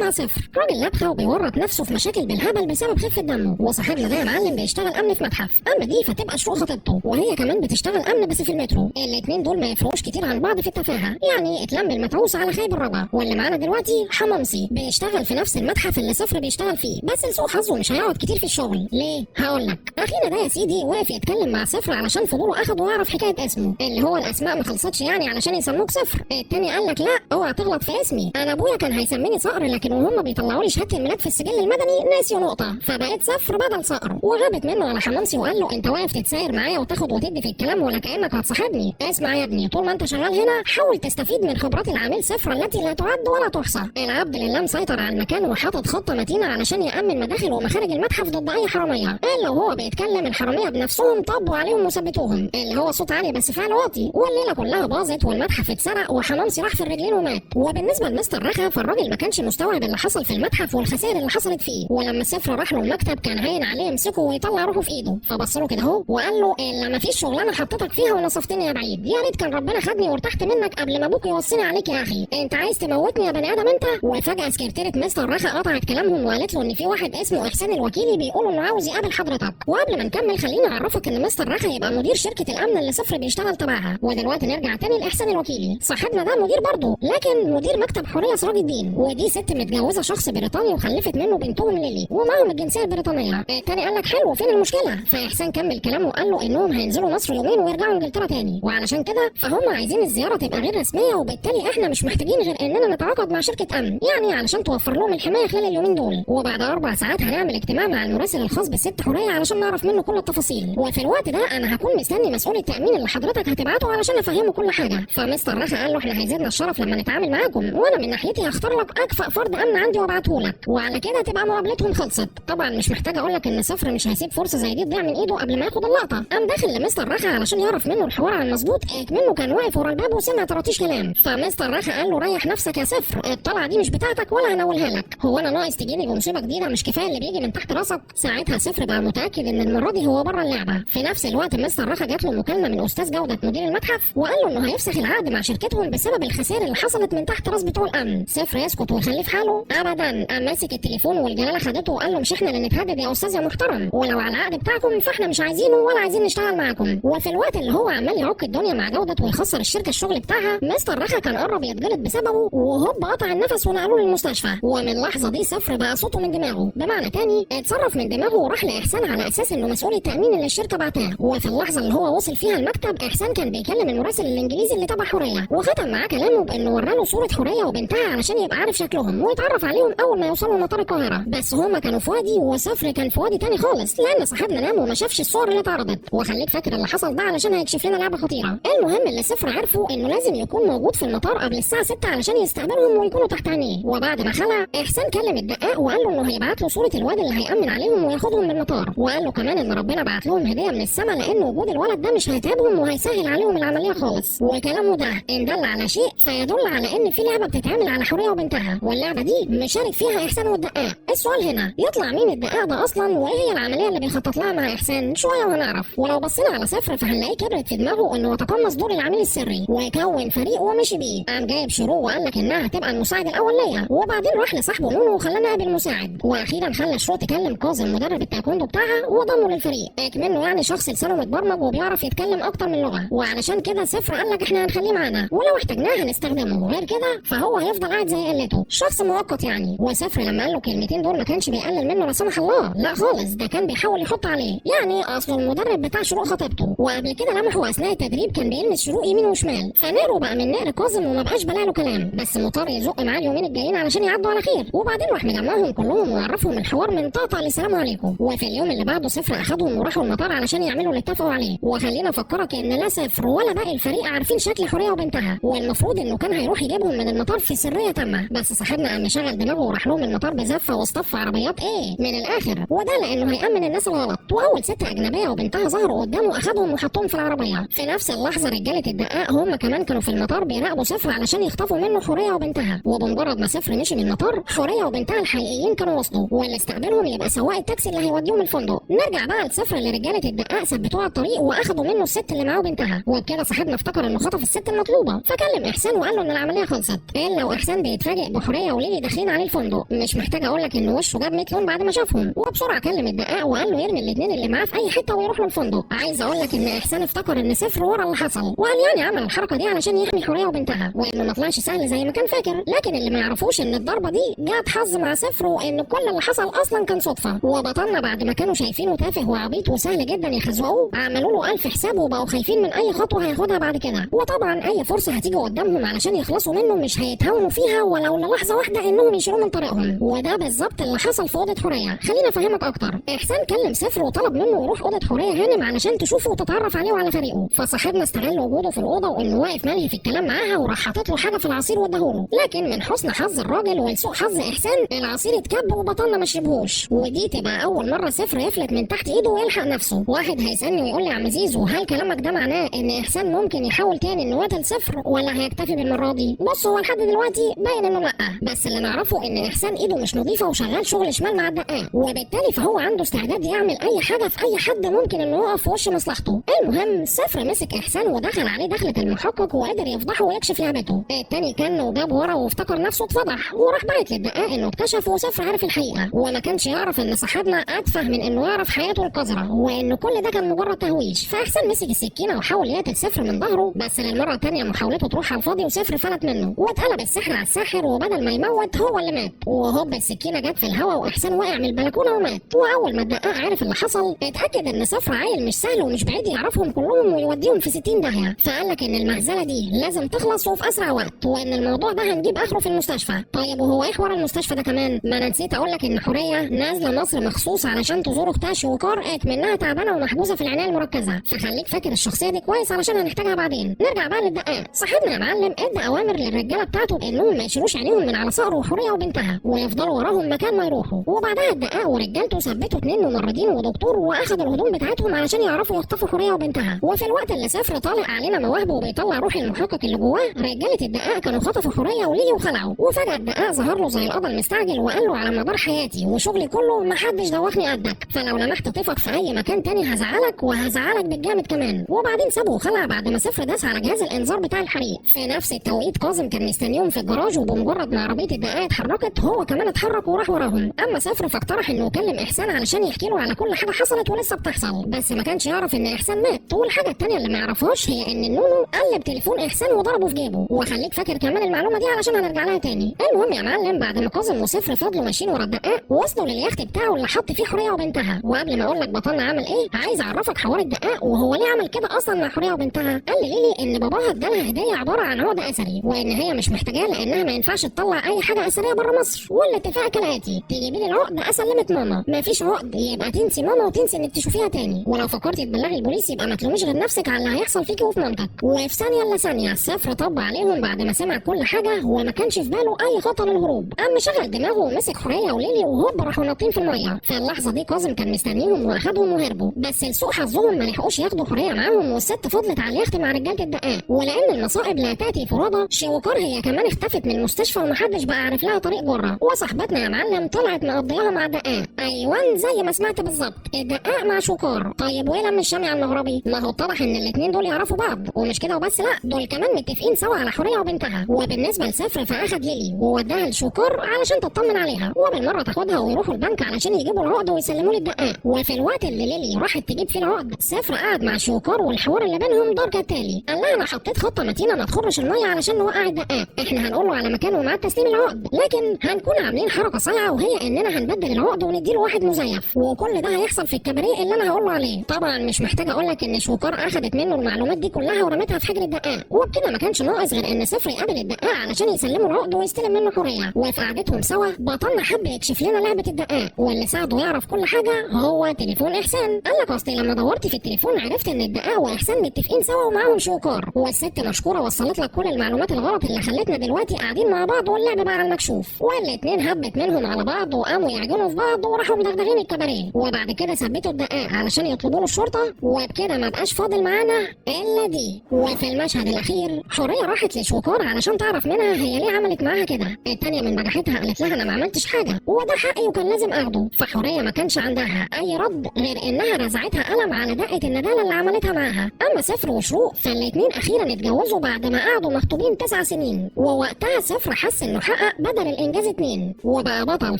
طلع صفر، راجل لبخه وبيورط نفسه في مشاكل بالهبل بسبب خفه دمه. وصاحبنا ده يا معلم بيشتغل امن في متحف، امن دي فتبقى شروق خطيبته، وهي كمان بتشتغل امن بس في المترو. الاتنين دول ما يفرقوش كتير عن بعض في التفاهه، يعني اتلم المتعوس على خيب الرجا. واللي معانا دلوقتي حمامسي بيشتغل في نفس المتحف اللي صفر بيشتغل فيه، بس لسوء حظه مش هيقعد كتير في الشغل. ليه؟ هقول لك. اخينا ده يا سيدي واقف يتكلم مع صفر علشان فضوله اخده ويعرف حكايه اسمه، اللي هو الاسماء ما خلصتش يعني علشان يسموك صفر. التاني قال لك لا اوعى تغلط في اسمي، انا ابويا كان هيسميني صقر، لكن وهم بيطلعوا لي شهاده الميلاد في السجل المدني ناسيوا نقطه، فبقيت صفر بدل صقر. وغابت منه على حمامسي وقال له انت واقف تتساير معايا وتاخد وتدي في الكلام ولا كانك هتصاحبني. اسمع يا ابني، طول ما انت شغال هنا حاول تستفيد من خبرات العميل صفر التي لا تعد ولا تحصى. العبد لله مسيطر على المكان وحاطط خطه متينه علشان يامن مداخل ومخارج المتحف ضد اي حراميه. الا وهو بيتكلم الحراميه بنفسهم طبوا عليهم وثبتوهم، اللي هو صوت عالي بس فعل واطي. والليله كلها باظت والمتحف اتسرق وحمامسي راح في الرجلين ومات. وبالنسبه لمستر رخا فالراجل ما كانش مستوعب اللي حصل في المتحف والخسائر اللي حصلت فيه، ولما صفر راح له المكتب كان هاين عليه يمسكه ويطلع روحه في ايده، فبص له كده اهو وقال له لما فيش شغلانه حطيتك فيها ونصفتني يا بعيد، يا ريت كان ربنا خدني وارتحت منك قبل ما ابوك يوصيني عليك يا اخي، انت عايز تموتني يا بني ادم انت. وفجاه سكرتيره مستر رخا قطعت كلامهم وقالت له ان في واحد اسمه احسان الوكيلي بيقولوا انه عاوز يقابل حضرتك. وقبل ما نكمل خليني اعرفك ان مستر رخا يبقى مدير شركه الامن اللي صفر بيشتغل تبعها. ودلوقتي نرجع تاني لاحسان الوكيلي، صاحبنا ده مدير برضه لكن مدير مكتب حوريه سراج الدين، ودي ست متجوزه شخص بريطاني وخلفت منه بنتهم ليلي ومعهم الجنسيه البريطانيه. التاني قال لك حلو فين المشكله، فاحسان كمل كلامه وقال له انهم هينزلوا مصر يومين ويرجعوا انجلترا تاني، وعلشان كده فهم عايزين الزياره تبقى غير رسميه، وبالتالي احنا مش محتاجين غير اننا نتعاقد مع شركه امن يعني علشان توفر لهم الحمايه خلال اليومين دول. وبعد 4 ساعات هنعمل اجتماع مع المراسل الخاص بالست حوريه علشان نعرف منه كل التفاصيل، وفي الوقت ده انا هكون مستني مسؤول التامين اللي حضرتك هتبعته علشان افهمه كل حاجه. فمستر رخا قال له احنا هيزيدنا الشرف لما نتعامل معاكم، وانا من ناحيتي هختار لك اكفأ فرد امن عندي وابعته لك، وعلى كده تبقى مقابلتهم خلصت. طبعا مش محتاج اقول لك ان صفر مش هيسيب فرصه زي دي تضيع من ايده قبل ما ياخد اللقطه. قام داخل لمستر رخا علشان يعرف منه الحوار على المظبوط، منه كان واقف ورا الباب وسمع طراطيش كلام. فمستر رخا قال له ريح نفسك يا صفر، الطلعه دي مش بتاعتك ولا هنقولها لك، هو انا ناقص تجيني بمصيبه جديده مش كفايه اللي بيجي من تحت راسك. ساعتها صفر بقى متاكد ان المره دي هو بره اللعبه. في نفس الوقت مستر رخا جات له مكالمه من استاذ جوده مدير المتحف وقال له انه هيفسخ العقد مع شركتهم بسبب الخسائر اللي حصلت من تحت راس بتوع الامن. صفر يسكت ويخليه في حاله ابدا، قام ماسك التليفون والجلاله خدته وقال له مش احنا اللي نتهدد يا استاذ يا محترم، ولو على العقد بتاعكم فاحنا مش عايزينه ولا عايزين نشتغل معاكم. وفي الوقت اللي هو عمال يعك الدنيا مع جوده ويخسر الشركه الشغل بتاعها، مستر رخا كان قرب يتجلط بسببه وهوب قطع النفس ونقلوه للمستشفى. ومن اللحظه دي صفر بقى صوته من دماغه، بمعنى تاني اتصرف من دماغه وراح لاحسان على اساس انه مسؤول التامين اللي الشركه بعتاه. وفي اللحظه اللي هو وصل فيها المكتب احسان كان بيكلم المراسل الانجليزي اللي تبع حوريه، وختم معاه كلامه بانه وراله صوره حوريه وبنتها علشان يبقى عارف شكلهم ويتعرف عليهم اول ما يوصلوا مطار القاهره. بس هما كانوا في وادي وصفر كان في وادي تاني خالص، لان صاحبنا نام وما شافش الصور اللي اتعرضت. وخليك فاكر اللي حصل ده علشان هيكشف لنا لعبه خطيره. المهم اللي صفر عرفه انه لازم يكون موجود في المطار قبل الساعه 6 علشان يستقبلهم ويكونوا تحت عينيه. وبعد ما خلع احسان كلم الدقاق وقال له انه هيبعت له صوره الواد اللي هيامن عليهم وياخدهم من المطار، وقال له كمان ان ربنا بعت لهم هديه من السماء لان وجود الولد ده مش هيتعبهم وهيسهل عليهم العمليه خالص. وكلامه ده ان دل على شيء فيدل على ان في لعبه بتتعمل على حوريه وبنتها، واللعبه دي مشارك فيها احسان والدقاق. السؤال هنا يطلع مين الدقاق ده اصلا، وايه هي العمليه اللي بيخطط لها مع احسان؟ شويه وهنعرف. ولو بصينا على صفر فهنلاقيه كبرت في دماغه انه يتقمص دور العميل السري ويكون فريق ومشي بيه. قام جايب شروق وقال لك انها هتبقى المساعد الاول ليا، وبعدين راح لصاحبه نونو وخلاه نائب المساعد، واخيرا خلى شروق تكلم كاظم مدرب التايكوندو بتاعها وضمه للفريق، اكمنه يعني شخص لسانه متبرمج وبيعرف يتكلم اكتر من لغه. وعلشان كده صفر قال لك احنا هنخليه معانا ولو احتاجناه هنستخدمه، غير كده فهو هيفضل قاعد زي قلته، شخص مؤقت يعني. وصفر لما قال له الكلمتين دول ما كانش بيقلل منه لا سمح الله، لا خالص، ده كان بيحاول يحط عليه، يعني اصل المدرب بتاع شروق خطيبته، وقبل كده لمحه اثناء التدريب كان بيلمس شروق يمين وشمال، فنقره بقى من نقر كاظم وما بقاش بلا له كلام، بس مضطر يزق معاه اليومين الجايين علشان يعدوا على خير. وبعدين راح مجمعهم كلهم وعرفهم الحوار من طقطقه للسلام عليكم. وفي اليوم اللي بعده صفر اخدهم وراحوا المطار علشان يعملوا اللي اتفقوا عليه. وخلينا افكرك ان لا صفر ولا باقي الفريق عارفين شكل حوريه وبنتها، والمفروض انه كان هيروح يجيبهم من المطار في سريه تامه، بس صاحبنا قام مشغل دماغه وراح لهم المطار بزفه واصطف عربيات من الاخر، وده لانه هيامن الناس الغلط. واول ست اجنبيه وبنتها ظهروا قدامه اخدهم وحطهم في العربيه. في نفس اللحظه رجاله الدقاق هم كمان كانوا في المطار بيراقبوا سفر علشان يخطفوا منه حوريه وبنتها، وبمجرد ما سفر مشي من المطار حوريه وبنتها الحقيقيين كانوا وصلوا، واللي استقبلهم يبقى سواق التاكسي اللي هيوديهم الفندق. نرجع بقى لسفر اللي رجاله الدقاق ثبتوه على الطريق واخدوا منه الست اللي معاه بنتها، وبكده صاحبنا افتكر انه خطف الست المطلوبه، فكلم احسان وقال له ان العمليه خلصت. الا واحسان بيتفاجئ بحوريه وليلي داخلين عليه الفندق. مش محتاج اقول لك ان وشه جاب 100 لون بعد ما شافهم، وبسرعه كلم الدقاق وقال له يرمي الاثنين اللي معاه في اي حته ويروحوا الفندق. عايز اقول لك ان احسان افتكر ان سفر ورا اللي حصل، وقال يعني عمل الحركه دي علشان يحمي حوريه وبنتها، وانه ما طلعش سهل زي ما كان فاكر. لكن اللي ما يعرفوش ان الضربه دي جات حظ مع سفر، وان كل اللي حصل اصلا كان صدفه. وبطلنا بعد ما كانوا شايفينه تافه وعبيط وسهل جدا يخزقوه، عملوا له 1000 حساب وبقوا خايفين من اي خطوه هياخدها بعد كده. وطبعا اي فرصه هتيجي قدامهم علشان يخلصوا منه مش هيتهاونوا فيها ولو للحظه واحده انهم يشيلوه من طريقهم. وده بالظبط اللي حصل في اوضه حوريه. خلينا افهمك اكتر. احسان كلم سفر وطلب منه يروح اوضه حوريه هانم علشان تشوفه وتتعرف عليه وعلى فريقه، فصاحبنا استغل وجوده في الاوضه وانه واقف ملهي في الكلام معاها، وراح حاطط له حاجه في العصير واداهوله. لكن من حسن حظ الراجل ولسوء حظ احسان العصير اتكب وبطلنا ما شربهوش، ودي تبقى اول مره سفر يفلت من تحت ايده ويلحق نفسه. واحد هيسالني ويقول لي يا عم زيزو هل كلامك ده معناه ان احسان ممكن يحاول تاني انه يقتل سفر ولا هيكتفي بالمره دي؟ بص هو لحد دلوقتي باين انه لا، بس اللي نعرفه ان احسان ايده مش نظيفه وشغال شغل شمال مع الدقاق، وبالتالي فهو عنده استعداد يعمل اي حاجه في اي حد ممكن انه يقف في وش مصلحته. المهم سفر مسك احسان ودخل عليه دخله المحقق وقدر يفضحه ويكشف لعبته. التاني كان وجاب ورا وافتكر نفسه اتفضح، وراح باعت للدقاق انه اكتشف وسفر عارف الحقيقه، وما كانش يعرف ان صاحبنا اتفه من انه يعرف حياته القذره، وان كل ده كان مجرد تهويش. فاحسان مسك السكينه وحاول يقتل سفر من ظهره، بس للمره الثانيه محاولته تروح على الفاضي وسفر فلت منه، واتقلب السحر على الساحر وبدل ما يموت هو اللي مات، وهوب السكينه جت في الهواء واحسان وقع من البلكونه ومات. واول ما الدقاق عرف اللي حصل اتاكد ان سفر عيل مش سهل ومش بعيد يعرفهم كلهم ويوديهم في 60 داهيه، فقال لك ان المهزله دي لازم تخلص وفي اسرع وقت، وان الموضوع ده هنجيب اخره في المستشفى. طيب وهو ايه حوار المستشفى ده كمان؟ ما انا نسيت اقول لك ان حوريه نازله مصر مخصوص علشان تزور اختها شوكار منها تعبانه ومحجوزه في العنايه المركزه، فخليك فاكر الشخصيه دي كويس علشان هنحتاجها بعدين. نرجع بقى للدقاق. صاحبنا يا معلم ادى اوامر للرجاله بتاعته بانهم ما يشيلوش عينيهم من على صقر وحوريه وبنتها ويفضلوا وراهم مكان ما يروحوا، وبعدها الدقاق ورجالته ثبتوا 2 ممرضين ودكتور واخدوا الهدوم بتاعتهم علشان يعرفوا يخطفوا حوريه وبنتها. وفي الوقت اللي سافر طالع علينا مواهبه وبيطلع روح المحقق اللي جواه، رجاله الدقاق كانوا خطفوا حوريه وليلي وخلعوا. وفجاه الدقاق ظهر له زي القضا المستعجل وقال له على مدار حياتي وشغلي كله محدش دوخني قدك، فلو لمحت طفك في اي مكان تاني هزعلك وهزعلك بالجامد كمان. وبعدين سابه وخلع بعد ما سفر داس على جهاز الانذار بتاع الحريق. في نفس التوقيت كاظم كان مستنيهم في الجراج، وبمجرد ما عربيه الدقاق اتحركت هو كمان اتحرك وراح وراهم. اما سفر فاقترح انه يكلم احسان علشان يحكي له على كل حاجه حصلت ولسه بتحصل، بس ما كانش يعرف ان احسان مات. والحاجه الثانيه اللي ما يعرفهاش هي ان النونو قلب تليفون احسان وضربه في جيبه، وخليك فاكر كمان المعلومه دي علشان هنرجع لها تاني. المهم يا معلم بعد ما كاظم وسفر فضلوا ماشيين ورا الدقاق وصلوا لليخت بتاعه اللي حط فيه حوريه وبنتها. وقبل ما اقول لك بطلنا عمل ايه عايز اعرفك حوار الدقاق وهو ليه عمل كده اصلا مع حوريه وبنتها. قال لي ليلي ان باباها ادالها هديه عباره عن عقد اثري، وان هي مش محتاجاه لانها ما ينفعش تطلع اي حاجه اثريه بره مصر، والاتفاق كالاتي: تجيبي لي العقد اسلمت ماما، ما فيش عقد يبقى تنسي ماما وتنسي انك تشوفيها تاني، ولو فكرتي تبلغي البوليس يبقى ما تلوميش غير نفسك على اللي هيحصل فيكي وفي مامتك. وفي ثانيه الا ثانيه سفر طب عليهم بعد ما سمع كل حاجه وما كانش في باله اي خطر للهروب. قام شغل دماغه ومسك حوريه وليلي وهوب راحوا ناطين في الميه. في اللحظه دي كاظم كان مستنيهم واخدهم وهربوا، بس لسوء حظهم ما لحقوش ياخدوا حوريه معاهم، والست فضلت على اليخت مع رجاله الدقاق. ولان المصائب لا تاتي فرادى شوكار هي كمان اختفت من المستشفى ومحدش بقى عارف لها طريق جره، وصاحبتنا يا معلم طلعت مقضياها مع الدقاق. ايوان زي ما سمعت بالظبط، الدقاق مع شوكار. طيب وايه لم الشامي على المغربي؟ ما هو اتضح ان الاثنين دول يعرفوا بعض، ومش كده وبس لا دول كمان متفقين سوا على حوريه وبنتها. وبالنسبه لسفر فاخد ليلي ووداها لشوكار علشان تطمن عليها، وبالمره تاخدها ويروحوا البنك علشان يجيبوا العقد ويسلموه للدقاق. وفي الوقت اللي ليلي راحت تجيب فيه العقد سفر قعد مع شوكار والحوار اللي بينهم دار كالتالي: قال لها انا حطيت خطه متينه ما تخرش الميه علشان نوقع الدقاق، احنا هنقول له على مكان وميعاد تسليم العقد، لكن هنكون عاملين حركه صايعه وهي اننا هنبدل العقد ونديله واحد مزيف، وكل ده هيحصل في الكباريه اللي انا هقول له عليه. طبعا مش محتاجه اقول لك ان شوكار اخذت منه المعلومات دي كلها ورمتها في حجر الدقاق، وبكده ما كانش ناقص غير ان سفر يقابل الدقاق علشان يسلموا العقد ويستلم منه حوريه. وفي قعدتهم سوا بطلنا حب يكشف لنا لعبه الدقاق، واللي ساعده يعرف كل حاجه هو تليفون احسان. قال لك اصلي لما دورت في التليفون عرفت ان الدقاق واحسان متفقين سوا ومعاهم شوكار، والست مشكوره وصلت لك كل المعلومات الغلط اللي خلتنا دلوقتي قاعدين مع بعض واللعب بقى على المكشوف. والاتنين هبت منهم على بعض وقاموا يعجنوا في بعض وراحوا مدغدغين الكباريه. وبعد كده ثبتوا الدقاق علشان يطلبوا له الشرطه، وبكده ما بقاش فاضل معانا الا دي. وفي المشهد الاخير حوريه راحت لشويكار علشان تعرف منها هي ليه عملت معاها كده. التانيه من بجحتها قالت لها انا ما عملتش حاجه وده حقي وكان لازم اخده. فحوريه ما كانش عندها اي رد غير انها رزعتها قلم على دقه الندالة اللي عملتها معاها. اما صفر وشروق فالاتنين اخيرا اتجوزوا بعد ما قعدوا مخطوبين 9 سنين، ووقتها صفر حس انه حقق بدل الانجاز 2 وبقى بطل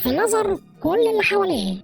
في نظر كل اللي حواليه.